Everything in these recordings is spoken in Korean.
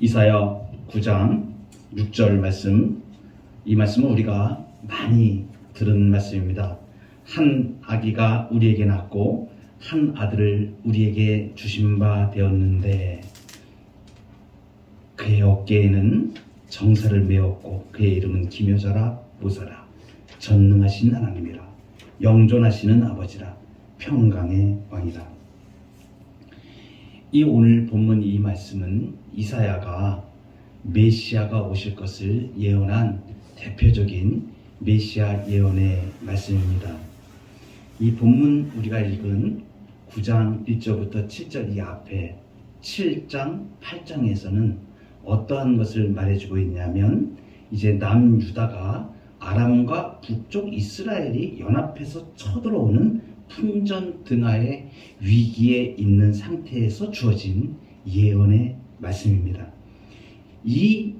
이사야 9장 6절 말씀, 이 말씀은 우리가 많이 들은 말씀입니다. 한 아기가 우리에게 낳고 한 아들을 우리에게 주신 바 되었는데 그의 어깨에는 정사를 메었고 그의 이름은 기묘자라 보사라 전능하신 하나님이라 영존하시는 아버지라 평강의 왕이라. 이 오늘 본문 이 말씀은 이사야가 메시아가 오실 것을 예언한 대표적인 메시아 예언의 말씀입니다. 이 본문 우리가 읽은 9장 1절부터 7절 이 앞에 7장 8장에서는 어떠한 것을 말해주고 있냐면, 이제 남유다가 아람과 북쪽 이스라엘이 연합해서 쳐들어오는 풍전등화의 위기에 있는 상태에서 주어진 예언의 말씀입니다. 이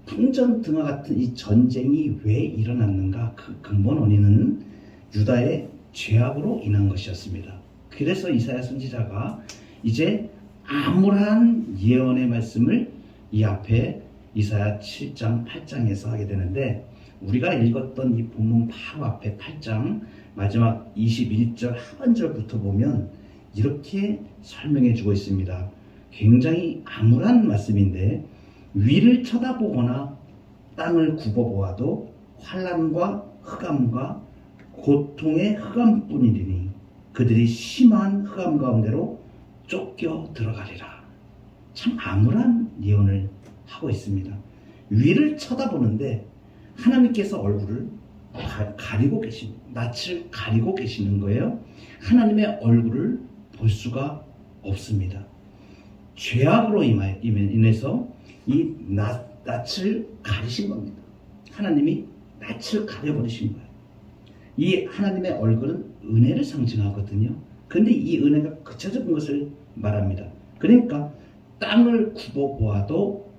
풍전등화 같은 이 전쟁이 왜 일어났는가? 그 근본 원인은 유다의 죄악으로 인한 것이었습니다. 그래서 이사야 선지자가 이제 암울한 예언의 말씀을 이 앞에 이사야 7장 8장에서 하게 되는데, 우리가 읽었던 이 본문 바로 앞에 8장 마지막 21절 하반절부터 보면 이렇게 설명해 주고 있습니다. 굉장히 암울한 말씀인데, 위를 쳐다보거나 땅을 굽어보아도 환난과 흑암과 고통의 흑암뿐이니 그들이 심한 흑암 가운데로 쫓겨 들어가리라. 참 암울한 예언을 하고 있습니다. 위를 쳐다보는데 하나님께서 얼굴을 가리고 낯을 가리고 계시는 거예요. 하나님의 얼굴을 볼 수가 없습니다. 죄악으로 인해서 이 낯을 가리신 겁니다. 하나님이 낯을 가려버리신 거예요. 이 하나님의 얼굴은 은혜를 상징하거든요. 그런데 이 은혜가 그쳐진 것을 말합니다. 그러니까 땅을 굽어보아도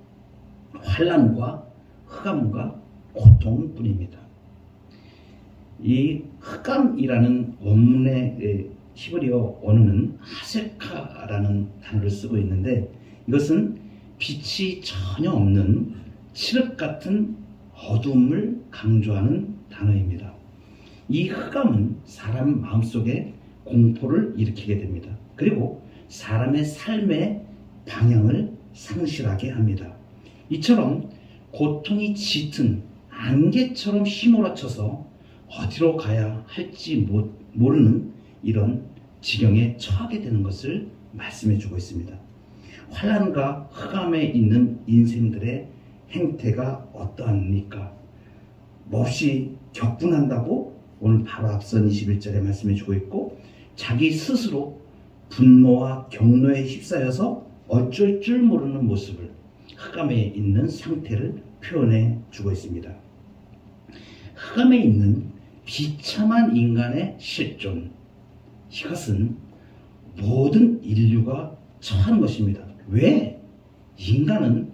환난과 흑암과 고통뿐입니다. 이 흑암이라는 원문의 히브리어 언어는 하세카라는 단어를 쓰고 있는데, 이것은 빛이 전혀 없는 칠흑 같은 어두움을 강조하는 단어입니다. 이 흑암은 사람 마음속에 공포를 일으키게 됩니다. 그리고 사람의 삶의 방향을 상실하게 합니다. 이처럼 고통이 짙은 안개처럼 휘몰아쳐서 어디로 가야 할지 모르는 이런 지경에 처하게 되는 것을 말씀해 주고 있습니다. 환난과 흑암에 있는 인생들의 행태가 어떠합니까? 몹시 격분한다고 오늘 바로 앞선 21절에 말씀해 주고 있고, 자기 스스로 분노와 경노에 휩싸여서 어쩔 줄 모르는 모습을, 흑암에 있는 상태를 표현해 주고 있습니다. 흑암에 있는 비참한 인간의 실존, 이것은 모든 인류가 처한 것입니다. 왜 인간은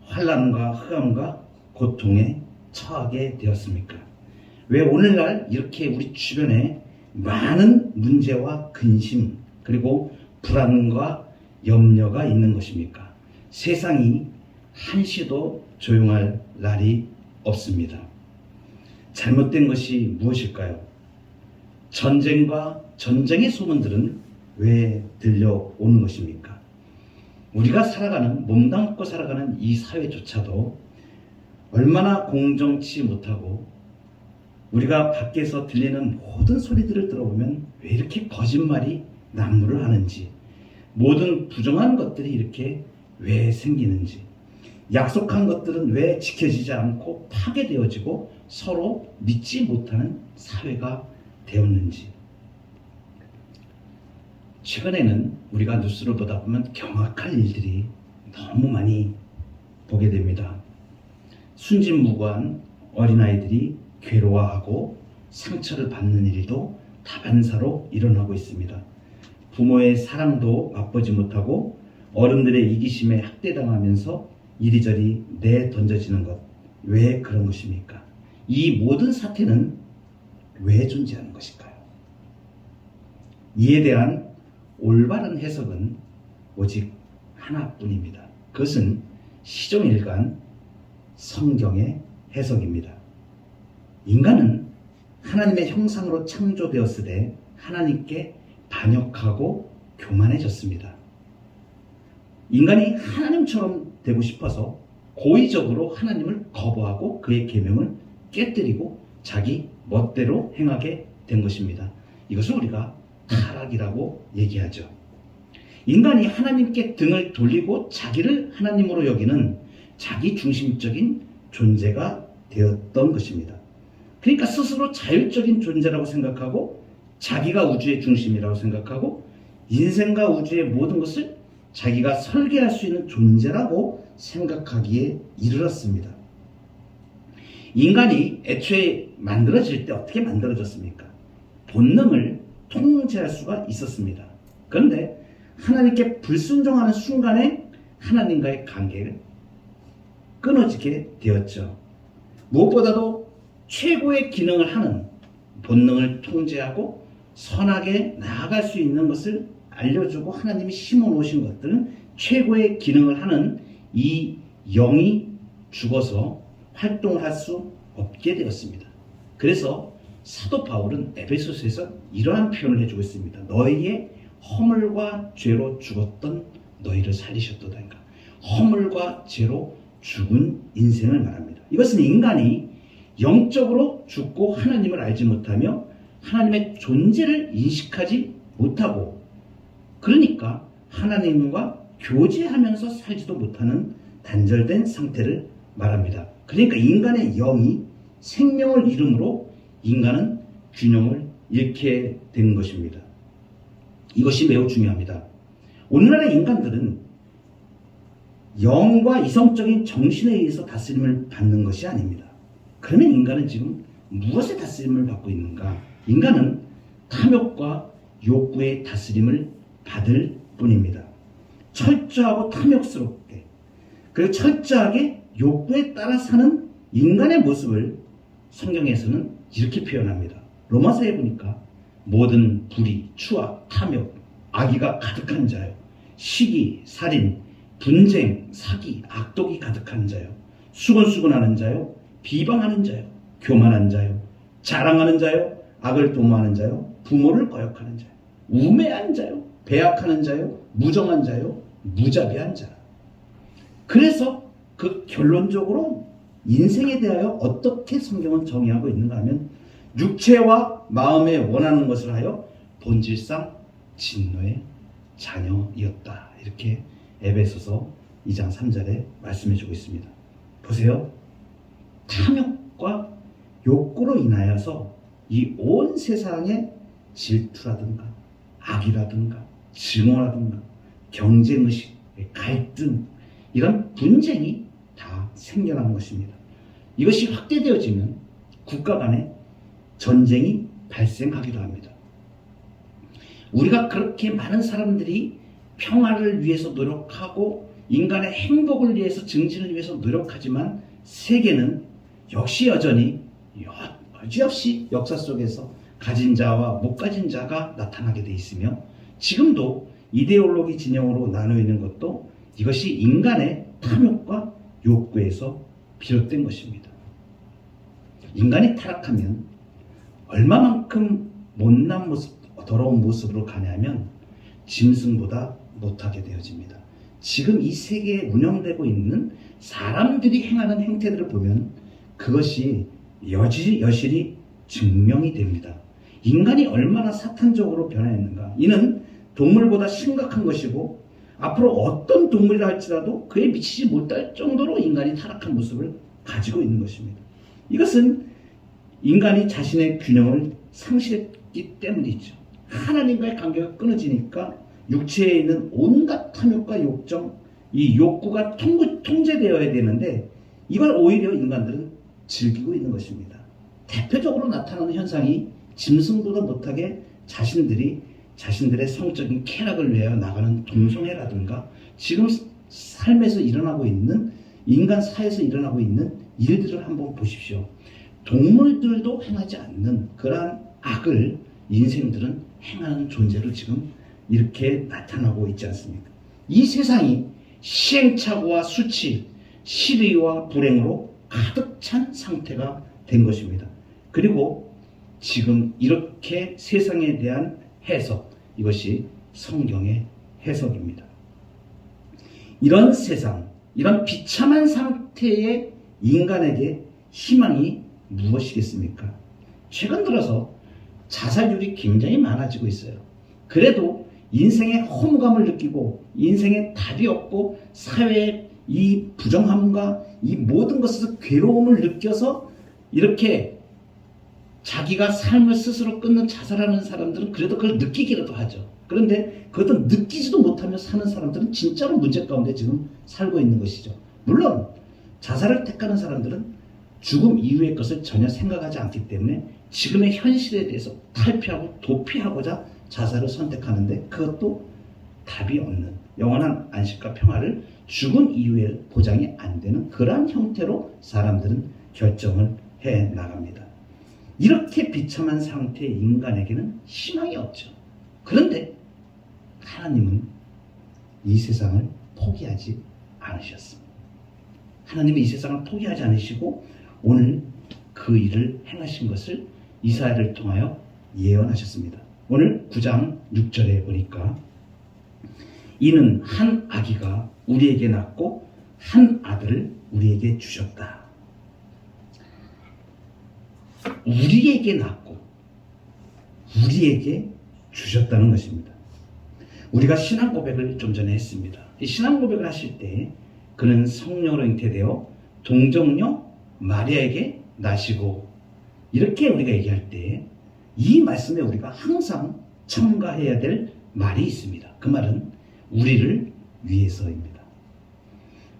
환난과 흑암과 고통에 처하게 되었습니까? 왜 오늘날 이렇게 우리 주변에 많은 문제와 근심 그리고 불안과 염려가 있는 것입니까? 세상이 한시도 조용할 날이 없습니다. 잘못된 것이 무엇일까요? 전쟁과 전쟁의 소문들은 왜 들려오는 것입니까? 우리가 몸담고 살아가는 이 사회조차도 얼마나 공정치 못하고, 우리가 밖에서 들리는 모든 소리들을 들어보면 왜 이렇게 거짓말이 난무를 하는지, 모든 부정한 것들이 이렇게 왜 생기는지, 약속한 것들은 왜 지켜지지 않고 파괴되어지고 서로 믿지 못하는 사회가 되었는지. 최근에는 우리가 뉴스를 보다 보면 경악할 일들이 너무 많이 보게 됩니다. 순진무구한 어린아이들이 괴로워하고 상처를 받는 일도 다반사로 일어나고 있습니다. 부모의 사랑도 맛보지 못하고 어른들의 이기심에 학대당하면서 이리저리 내던져지는 것, 왜 그런 것입니까? 이 모든 사태는 왜 존재하는 것일까요? 이에 대한 올바른 해석은 오직 하나뿐입니다. 그것은 시종일관 성경의 해석입니다. 인간은 하나님의 형상으로 창조되었으되 하나님께 반역하고 교만해졌습니다. 인간이 하나님처럼 되고 싶어서 고의적으로 하나님을 거부하고 그의 계명을 깨뜨리고 자기 멋대로 행하게 된 것입니다. 이것을 우리가 타락이라고 얘기하죠. 인간이 하나님께 등을 돌리고 자기를 하나님으로 여기는 자기 중심적인 존재가 되었던 것입니다. 그러니까 스스로 자율적인 존재라고 생각하고 자기가 우주의 중심이라고 생각하고 인생과 우주의 모든 것을 자기가 설계할 수 있는 존재라고 생각하기에 이르렀습니다. 인간이 애초에 만들어질 때 어떻게 만들어졌습니까? 본능을 통제할 수가 있었습니다. 그런데 하나님께 불순종하는 순간에 하나님과의 관계를 끊어지게 되었죠. 무엇보다도 최고의 기능을 하는 본능을 통제하고 선하게 나아갈 수 있는 것을 알려주고 하나님이 심어놓으신 것들은 최고의 기능을 하는 이 영이 죽어서 활동을 할 수 없게 되었습니다. 그래서 사도 바울은 에베소서에서 이러한 표현을 해주고 있습니다. 너희의 허물과 죄로 죽었던 너희를 살리셨도다. 허물과 죄로 죽은 인생을 말합니다. 이것은 인간이 영적으로 죽고 하나님을 알지 못하며 하나님의 존재를 인식하지 못하고 그러니까 하나님과 교제하면서 살지도 못하는 단절된 상태를 말합니다. 그러니까 인간의 영이 생명을 잃음으로 인간은 균형을 잃게 된 것입니다. 이것이 매우 중요합니다. 오늘날의 인간들은 영과 이성적인 정신에 의해서 다스림을 받는 것이 아닙니다. 그러면 인간은 지금 무엇에 다스림을 받고 있는가? 인간은 탐욕과 욕구의 다스림을 받을 뿐입니다. 철저하고 탐욕스럽게 그리고 철저하게 욕구에 따라 사는 인간의 모습을 성경에서는 이렇게 표현합니다. 로마서에 보니까 모든 불의, 추악, 탐욕, 악의가 가득한 자요. 시기, 살인, 분쟁, 사기, 악독이 가득한 자요. 수근수근하는 자요. 비방하는 자요. 교만한 자요. 자랑하는 자요. 악을 도모하는 자요. 부모를 거역하는 자요. 우매한 자요. 배약하는 자요. 무정한 자요. 무자비한 자. 그래서 그 결론적으로 인생에 대하여 어떻게 성경은 정의하고 있는가 하면 육체와 마음에 원하는 것을 하여 본질상 진노의 자녀이었다. 이렇게 에베소서 2장 3절에 말씀해주고 있습니다. 보세요. 탐욕과 욕구로 인하여서 이 온 세상의 질투라든가 악이라든가 증오라든가 경쟁의식, 갈등 이런 분쟁이 다 생겨난 것입니다. 이것이 확대되어지면 국가 간에 전쟁이 발생하기도 합니다. 우리가 그렇게 많은 사람들이 평화를 위해서 노력하고 인간의 행복을 위해서 증진을 위해서 노력하지만 세계는 역시 여전히 여지없이 역사 속에서 가진 자와 못 가진 자가 나타나게 돼 있으며 지금도 이데올로기 진영으로 나누어 있는 것도 이것이 인간의 탐욕과 욕구에서 비롯된 것입니다. 인간이 타락하면 얼마만큼 못난 모습, 더러운 모습으로 가냐면 짐승보다 못하게 되어집니다. 지금 이 세계에 운영되고 있는 사람들이 행하는 행태들을 보면 그것이 여실히 증명이 됩니다. 인간이 얼마나 사탄적으로 변화했는가. 이는 동물보다 심각한 것이고 앞으로 어떤 동물이라 할지라도 그에 미치지 못할 정도로 인간이 타락한 모습을 가지고 있는 것입니다. 이것은 인간이 자신의 균형을 상실했기 때문이죠. 하나님과의 관계가 끊어지니까 육체에 있는 온갖 탐욕과 욕정, 이 욕구가 통제되어야 되는데 이걸 오히려 인간들은 즐기고 있는 것입니다. 대표적으로 나타나는 현상이 짐승보다 못하게 자신들의 성적인 쾌락을 위하여 나가는 동성애라든가 지금 삶에서 일어나고 있는 인간 사회에서 일어나고 있는 일들을 한번 보십시오. 동물들도 행하지 않는 그러한 악을 인생들은 행하는 존재로 지금 이렇게 나타나고 있지 않습니까? 이 세상이 시행착오와 수치, 시리와 불행으로 가득 찬 상태가 된 것입니다. 그리고 지금 이렇게 세상에 대한 해석, 이것이 성경의 해석입니다. 이런 세상, 이런 비참한 상태의 인간에게 희망이 무엇이겠습니까? 최근 들어서 자살률이 굉장히 많아지고 있어요. 그래도 인생의 허무감을 느끼고 인생의 답이 없고 사회의 이 부정함과 이 모든 것에서 괴로움을 느껴서 이렇게 자기가 삶을 스스로 끊는 자살하는 사람들은 그래도 그걸 느끼기라도 하죠. 그런데 그것도 느끼지도 못하며 사는 사람들은 진짜로 문제 가운데 지금 살고 있는 것이죠. 물론 자살을 택하는 사람들은 죽음 이후의 것을 전혀 생각하지 않기 때문에 지금의 현실에 대해서 탈피하고 도피하고자 자살을 선택하는데 그것도 답이 없는 영원한 안식과 평화를 죽음 이후에 보장이 안 되는 그러한 형태로 사람들은 결정을 해 나갑니다. 이렇게 비참한 상태의 인간에게는 희망이 없죠. 그런데 하나님은 이 세상을 포기하지 않으셨습니다. 하나님은 이 세상을 포기하지 않으시고 오늘 그 일을 행하신 것을 이사야를 통하여 예언하셨습니다. 오늘 9장 6절에 보니까 이는 한 아기가 우리에게 낳고 한 아들을 우리에게 주셨다. 우리에게 낳고 우리에게 주셨다는 것입니다. 우리가 신앙 고백을 좀 전에 했습니다. 이 신앙 고백을 하실 때 그는 성령으로 잉태되어 동정녀 마리아에게 나시고 이렇게 우리가 얘기할 때 이 말씀에 우리가 항상 첨가해야 될 말이 있습니다. 그 말은 우리를 위해서입니다.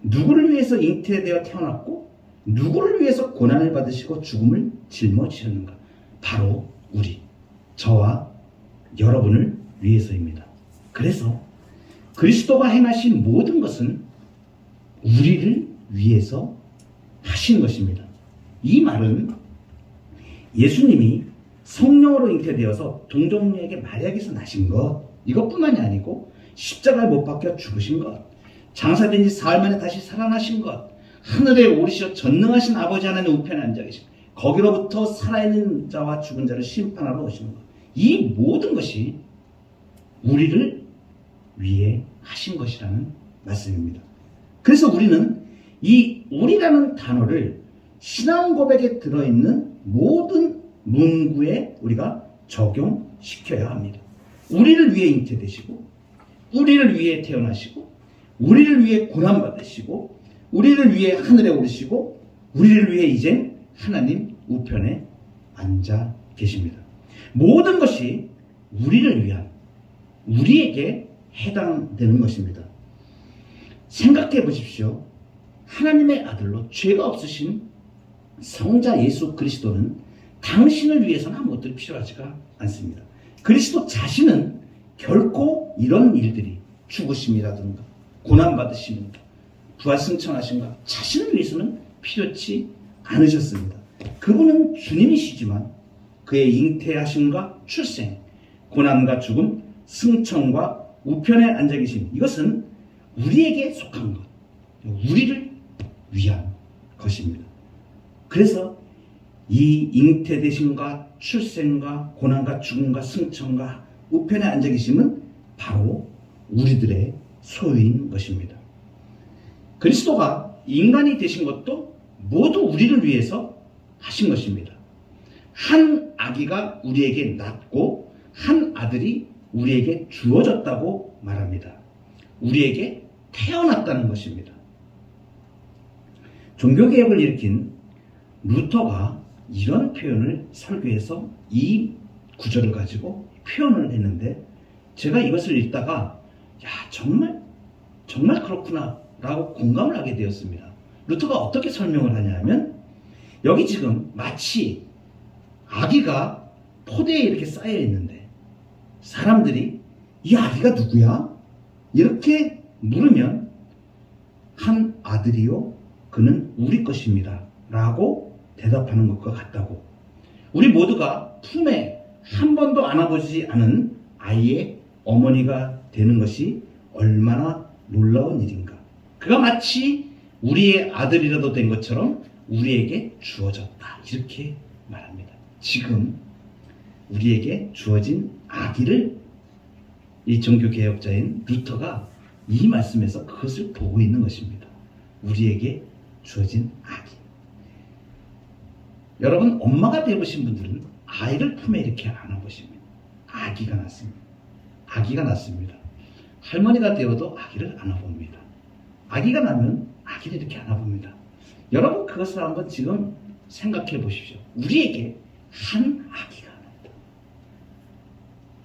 누구를 위해서 잉태되어 태어났고 누구를 위해서 고난을 받으시고 죽음을 짊어지셨는가? 바로 우리, 저와 여러분을 위해서입니다. 그래서 그리스도가 행하신 모든 것은 우리를 위해서 하신 것입니다. 이 말은 예수님이 성령으로 잉태되어서 동정녀에게 마리아에게서 나신 것, 이것뿐만이 아니고 십자가에 못 박혀 죽으신 것, 장사된 지 사흘 만에 다시 살아나신 것, 하늘에 오르시어 전능하신 아버지 하나님 우편에 앉아 계신 거기로부터 살아있는 자와 죽은 자를 심판하러 오시는 것, 이 모든 것이 우리를 위해 하신 것이라는 말씀입니다. 그래서 우리는 이 우리라는 단어를 신앙 고백에 들어있는 모든 문구에 우리가 적용시켜야 합니다. 우리를 위해 잉태되시고 우리를 위해 태어나시고 우리를 위해 고난받으시고 우리를 위해 하늘에 오르시고 우리를 위해 이제 하나님 우편에 앉아 계십니다. 모든 것이 우리를 위한 우리에게 해당되는 것입니다. 생각해 보십시오. 하나님의 아들로 죄가 없으신 성자 예수 그리스도는 당신을 위해서는 아무것도 필요하지가 않습니다. 그리스도 자신은 결코 이런 일들이 죽으심이라든가 고난받으심인가 부활승천하신가 자신을 위해서는 필요치 않으셨습니다. 그분은 주님이시지만 그의 잉태하심과 출생, 고난과 죽음, 승천과 우편에 앉아 계심, 이것은 우리에게 속한 것, 우리를 위한 것입니다. 그래서 이 잉태되심과 출생과 고난과 죽음과 승천과 우편에 앉아 계심은 바로 우리들의 소유인 것입니다. 그리스도가 인간이 되신 것도 모두 우리를 위해서 하신 것입니다. 한 아기가 우리에게 낳고 한 아들이 우리에게 주어졌다고 말합니다. 우리에게 태어났다는 것입니다. 종교개혁을 일으킨 루터가 이런 표현을 설교해서 이 구절을 가지고 표현을 했는데 제가 이것을 읽다가 정말 그렇구나 라고 공감을 하게 되었습니다. 루터가 어떻게 설명을 하냐면 여기 지금 마치 아기가 포대에 이렇게 쌓여 있는데 사람들이 이 아기가 누구야? 이렇게 물으면 한 아들이요 그는 우리 것입니다 라고 대답하는 것과 같다고. 우리 모두가 품에 한 번도 안아보지 않은 아이의 어머니가 되는 것이 얼마나 놀라운 일인가. 그가 마치 우리의 아들이라도 된 것처럼 우리에게 주어졌다. 이렇게 말합니다. 지금 우리에게 주어진 아기를 이 종교개혁자인 루터가 이 말씀에서 그것을 보고 있는 것입니다. 우리에게 주어진 아기. 여러분, 엄마가 되어보신 분들은 아이를 품에 이렇게 안아보시면 아기가 낳습니다. 아기가 낳습니다. 할머니가 되어도 아기를 안아봅니다. 아기가 나면 아기를 이렇게 안아봅니다. 여러분, 그것을 한번 지금 생각해 보십시오. 우리에게 한 아기가 낳았다.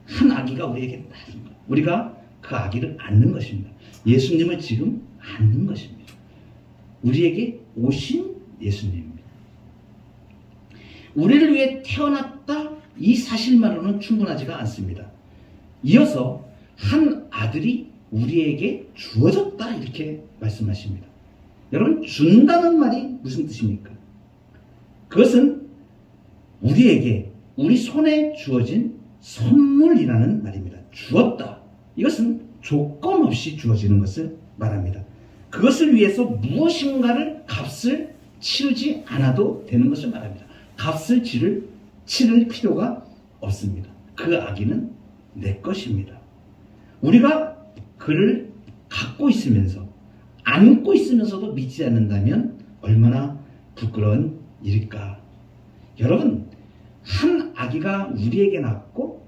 한 아기가 우리에게 낳은 것. 우리가 그 아기를 안는 것입니다. 예수님을 지금 안는 것입니다. 우리에게 오신 예수님입니다. 우리를 위해 태어났다, 이 사실만으로는 충분하지가 않습니다. 이어서 한 아들이 우리에게 주어졌다, 이렇게 말씀하십니다. 여러분, 준다는 말이 무슨 뜻입니까? 그것은 우리에게 우리 손에 주어진 선물이라는 말입니다. 주었다. 이것은 조건 없이 주어지는 것을 말합니다. 그것을 위해서 무엇인가를 값을 치르지 않아도 되는 것을 말합니다. 값을 치를 필요가 없습니다. 그 아기는 내 것입니다. 우리가 그를 갖고 있으면서 안고 있으면서도 믿지 않는다면 얼마나 부끄러운 일일까. 여러분, 한 아기가 우리에게 낳고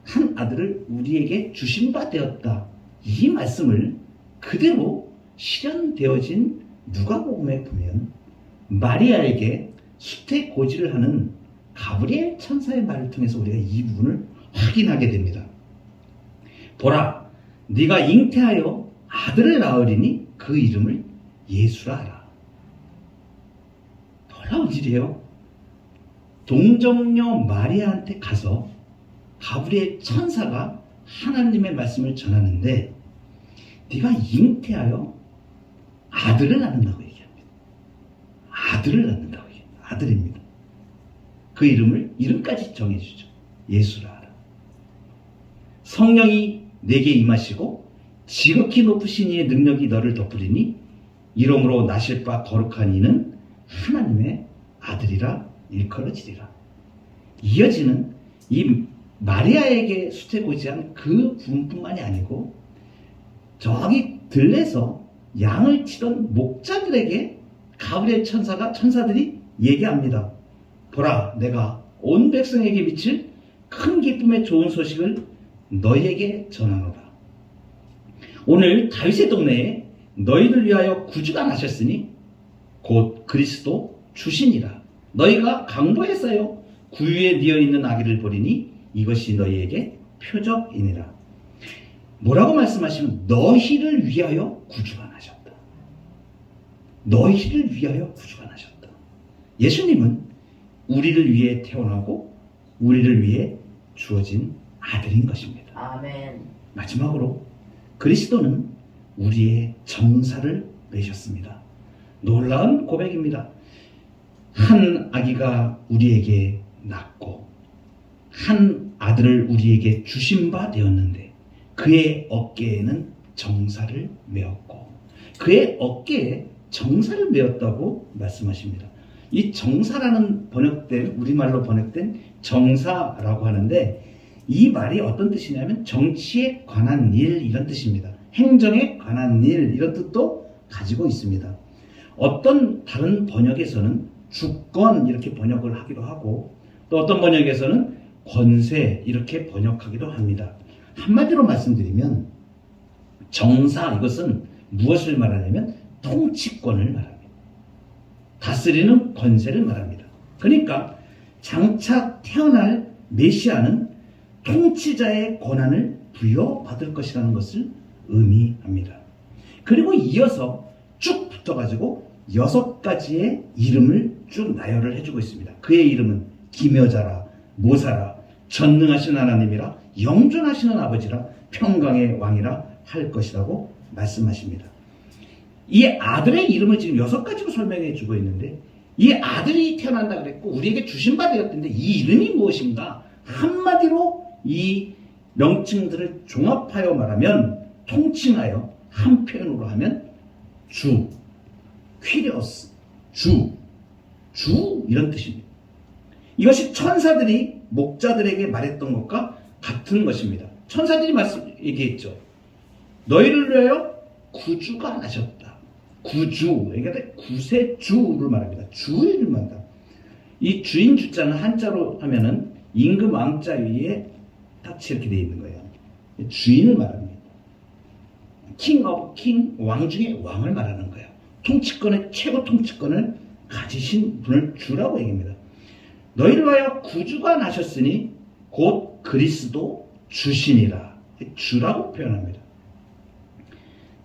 한 아들을 우리에게 주신 바 되었다. 이 말씀을 그대로 실현되어진 누가복음에 보면 마리아에게 수태고지를 하는 가브리엘 천사의 말을 통해서 우리가 이 부분을 확인하게 됩니다. 보라, 네가 잉태하여 아들을 낳으리니 그 이름을 예수라 하라. 놀라운 일이에요. 동정녀 마리아한테 가서 가브리엘 천사가 하나님의 말씀을 전하는데 네가 잉태하여 아들을 낳는다고 얘기합니다. 아들을 낳는다고 얘기합니다. 아들입니다. 그 이름까지 정해주죠. 예수라 하라. 성령이 내게 임하시고 지극히 높으신 이의 능력이 너를 덮으리니 이름으로 나실 바 거룩한 이는 하나님의 아들이라 일컬어지리라. 이어지는 이 마리아에게 수태고지한 그 부분뿐만이 아니고 저기 들에서 양을 치던 목자들에게 가브리엘 천사들이 얘기합니다. 보라, 내가 온 백성에게 미칠 큰 기쁨의 좋은 소식을 너희에게 전하노라. 오늘 다윗의 동네에 너희를 위하여 구주가 나셨으니 곧 그리스도 주시니라. 너희가 강보에 쌓여 구유에 뉘어 있는 아기를 보리니 이것이 너희에게 표적이니라. 뭐라고 말씀하시면 너희를 위하여 구주가 나셨다. 너희를 위하여 구주가 나셨다. 예수님은 우리를 위해 태어나고 우리를 위해 주어진 아들인 것입니다. 아멘. 마지막으로 그리스도는 우리의 정사를 내셨습니다. 놀라운 고백입니다. 한 아기가 우리에게 낳고 한 아들을 우리에게 주신 바 되었는데 그의 어깨에는 정사를 메었고 그의 어깨에 정사를 메었다고 말씀하십니다. 이 정사라는 우리말로 번역된 정사라고 하는데 이 말이 어떤 뜻이냐면 정치에 관한 일 이런 뜻입니다. 행정에 관한 일 이런 뜻도 가지고 있습니다. 어떤 다른 번역에서는 주권 이렇게 번역을 하기도 하고 또 어떤 번역에서는 권세 이렇게 번역하기도 합니다. 한마디로 말씀드리면 정사 이것은 무엇을 말하냐면 통치권을 말합니다. 다스리는 권세를 말합니다. 그러니까 장차 태어날 메시아는 통치자의 권한을 부여받을 것이라는 것을 의미합니다. 그리고 이어서 쭉 붙어가지고 6가지의 이름을 쭉 나열을 해주고 있습니다. 그의 이름은 기묘자라, 모사라, 전능하신 하나님이라, 영존하시는 아버지라, 평강의 왕이라 할 것이라고 말씀하십니다. 이 아들의 이름을 지금 6가지로 설명해 주고 있는데 이 아들이 태어난다 그랬고 우리에게 주신 바 되었는데 이 이름이 무엇인가? 한마디로 이 명칭들을 종합하여 말하면 통칭하여 한 표현으로 하면 주, 퀴리오스, 주 이런 뜻입니다. 이것이 천사들이 목자들에게 말했던 것과 같은 것입니다. 천사들이 얘기했죠. 너희를 위하여 구주가 나셨다. 구주, 그러니까 구세주를 말합니다. 주를 말한다. 이 주인 주자는 한자로 하면은 임금 왕자 위에 같이 이렇게 되어 있는 거예요. 주인을 말합니다. king of king, 왕 중에 왕을 말하는 거예요. 통치권의 최고 통치권을 가지신 분을 주라고 얘기합니다. 너희를 위하여 구주가 나셨으니 곧 그리스도 주시니라. 주라고 표현합니다.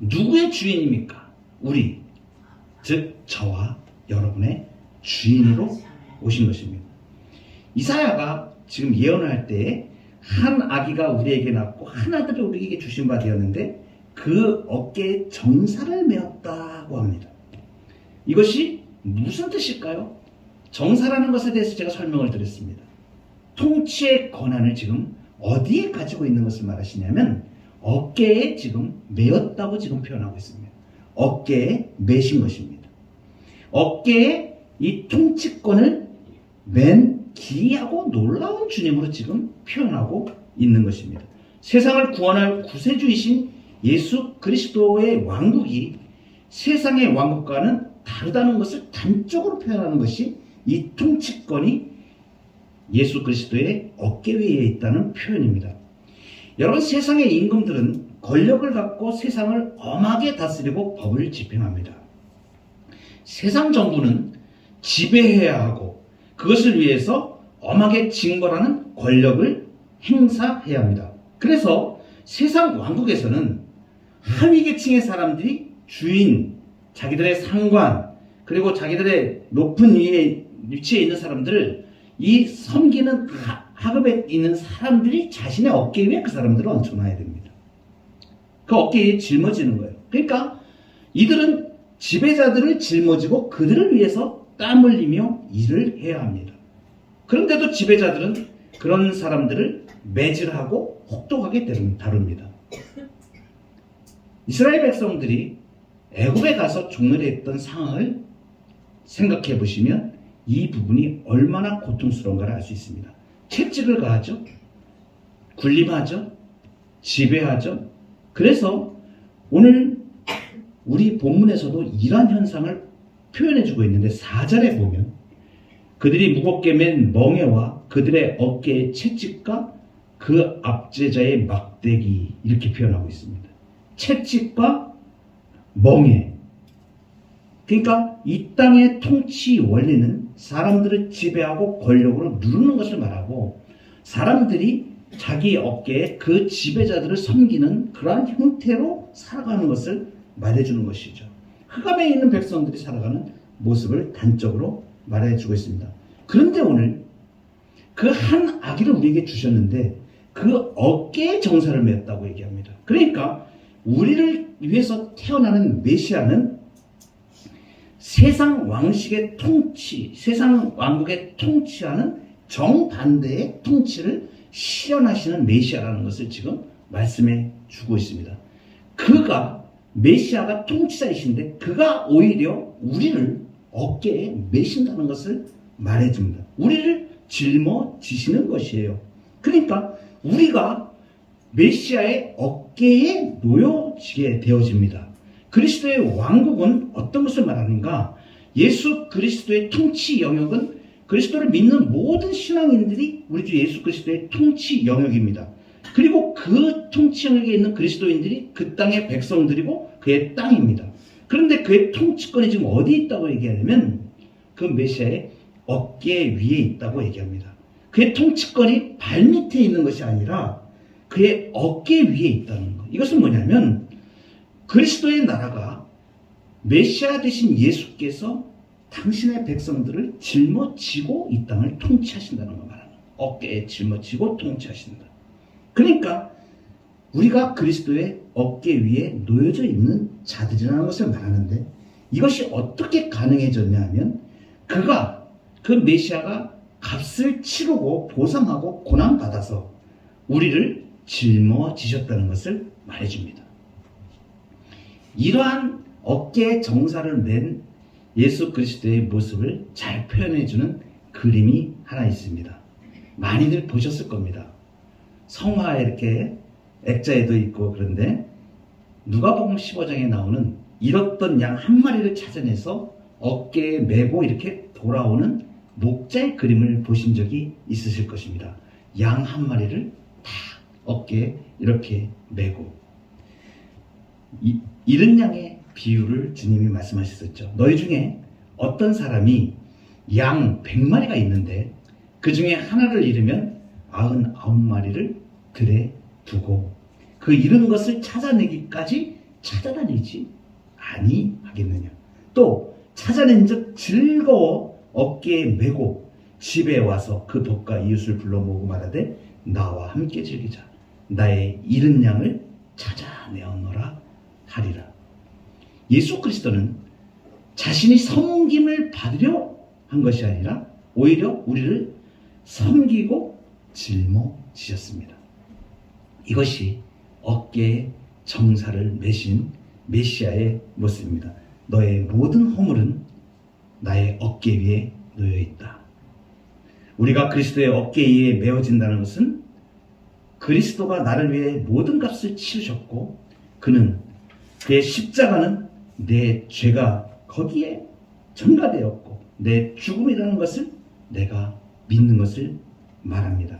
누구의 주인입니까? 우리, 즉 저와 여러분의 주인으로 오신 것입니다. 이사야가 지금 예언을 할 때에 한 아기가 우리에게 낳고 한 아들을 우리에게 주신 바 되었는데 그 어깨에 정사를 메었다고 합니다. 이것이 무슨 뜻일까요? 정사라는 것에 대해서 제가 설명을 드렸습니다. 통치의 권한을 지금 어디에 가지고 있는 것을 말하시냐면 어깨에 지금 메었다고 지금 표현하고 있습니다. 어깨에 메신 것입니다. 어깨에 이 통치권을 맨 기이하고 놀라운 주님으로 지금 표현하고 있는 것입니다. 세상을 구원할 구세주이신 예수 그리스도의 왕국이 세상의 왕국과는 다르다는 것을 단적으로 표현하는 것이 이 통치권이 예수 그리스도의 어깨 위에 있다는 표현입니다. 여러분, 세상의 임금들은 권력을 갖고 세상을 엄하게 다스리고 법을 집행합니다. 세상 정부는 지배해야 하고 그것을 위해서 엄하게 징벌하는 권력을 행사해야 합니다. 그래서 세상 왕국에서는 하위 계층의 사람들이 주인, 자기들의 상관, 그리고 자기들의 높은 위치에 있는 사람들을 이 섬기는 하급에 있는 사람들이 자신의 어깨 위에 그 사람들을 얹혀놔야 됩니다. 그 어깨에 짊어지는 거예요. 그러니까 이들은 지배자들을 짊어지고 그들을 위해서 땀 흘리며 일을 해야 합니다. 그런데도 지배자들은 그런 사람들을 매질하고 혹독하게 다룹니다. 이스라엘 백성들이 애굽에 가서 종노래 했던 상황을 생각해 보시면 이 부분이 얼마나 고통스러운가를 알 수 있습니다. 채찍을 가하죠. 군림하죠. 지배하죠. 그래서 오늘 우리 본문에서도 이러한 현상을 표현해주고 있는데 4절에 보면 그들이 무겁게 맨 멍에와 그들의 어깨에 채찍과 그 압제자의 막대기 이렇게 표현하고 있습니다. 채찍과 멍에. 그러니까 이 땅의 통치 원리는 사람들을 지배하고 권력으로 누르는 것을 말하고 사람들이 자기 어깨에 그 지배자들을 섬기는 그러한 형태로 살아가는 것을 말해주는 것이죠. 흑암에 있는 백성들이 살아가는 모습을 단적으로 말해주고 있습니다. 그런데 오늘 그 한 아기를 우리에게 주셨는데 그 어깨에 정사를 맸다고 얘기합니다. 그러니까 우리를 위해서 태어나는 메시아는 세상 왕식의 통치, 세상 왕국의 통치하는 정반대의 통치를 실현하시는 메시아라는 것을 지금 말씀해 주고 있습니다. 그가 메시아가 통치자이신데 그가 오히려 우리를 어깨에 메신다는 것을 말해줍니다. 우리를 짊어지시는 것이에요. 그러니까 우리가 메시아의 어깨에 놓여지게 되어집니다. 그리스도의 왕국은 어떤 것을 말하는가? 예수 그리스도의 통치 영역은 그리스도를 믿는 모든 신앙인들이 우리 주 예수 그리스도의 통치 영역입니다. 그리고 그 통치 영역에 있는 그리스도인들이 그 땅의 백성들이고 그의 땅입니다. 그런데 그의 통치권이 지금 어디에 있다고 얘기하냐면 그 메시아의 어깨 위에 있다고 얘기합니다. 그의 통치권이 발밑에 있는 것이 아니라 그의 어깨 위에 있다는 것. 이것은 뭐냐면 그리스도의 나라가 메시아 되신 예수께서 당신의 백성들을 짊어지고 이 땅을 통치하신다는 걸 말하는 거예요. 어깨에 짊어지고 통치하신다. 그러니까 우리가 그리스도의 어깨 위에 놓여져 있는 자들이라는 것을 말하는데 이것이 어떻게 가능해졌냐 하면 그 메시아가 값을 치르고 보상하고 고난받아서 우리를 짊어지셨다는 것을 말해줍니다. 이러한 어깨에 정사를 맨 예수 그리스도의 모습을 잘 표현해주는 그림이 하나 있습니다. 많이들 보셨을 겁니다. 성화에 이렇게 액자에도 있고 그런데 누가복음 15장에 나오는 잃었던 양 한 마리를 찾아내서 어깨에 메고 이렇게 돌아오는 목자의 그림을 보신 적이 있으실 것입니다. 양 한 마리를 다 어깨에 이렇게 메고 잃은 양의 비유를 주님이 말씀하셨었죠. 너희 중에 어떤 사람이 양 100마리가 있는데 그 중에 하나를 잃으면 99마리를 들에 두고 그 잃은 것을 찾아내기까지 찾아다니지 아니하겠느냐. 또 찾아낸 즉 즐거워 어깨에 메고 집에 와서 그 법과 이웃을 불러 모으고 말하되 나와 함께 즐기자. 나의 잃은 양을 찾아내었노라 하리라. 예수 그리스도는 자신이 섬김을 받으려 한 것이 아니라 오히려 우리를 섬기고 짊어지셨습니다. 이것이 어깨에 정사를 메신 메시아의 모습입니다. 너의 모든 허물은 나의 어깨 위에 놓여 있다. 우리가 그리스도의 어깨 위에 메어진다는 것은 그리스도가 나를 위해 모든 값을 치르셨고 그의 십자가는 내 죄가 거기에 전가되었고 내 죽음이라는 것을 내가 믿는 것을 말합니다.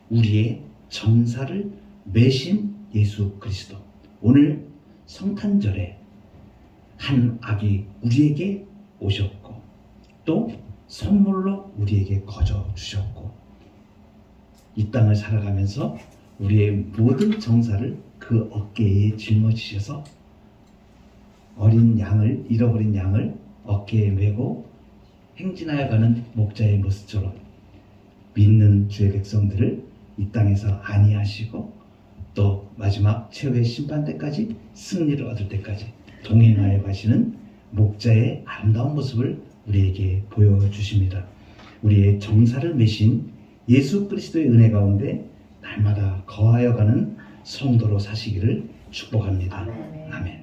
우리의 정사를 메신 예수 그리스도. 오늘 성탄절에 한 아기 우리에게 오셨고 또 선물로 우리에게 거저 주셨고 이 땅을 살아가면서 우리의 모든 정사를 그 어깨에 짊어지셔서 잃어버린 양을 어깨에 메고 행진하여 가는 목자의 모습처럼 믿는 주의 백성들을 이 땅에서 안위하시고 또 마지막 최후의 심판 때까지 승리를 얻을 때까지 동행하여 가시는 목자의 아름다운 모습을 우리에게 보여주십니다. 우리의 정사를 메신 예수 그리스도의 은혜 가운데 날마다 거하여 가는 성도로 사시기를 축복합니다. 아멘.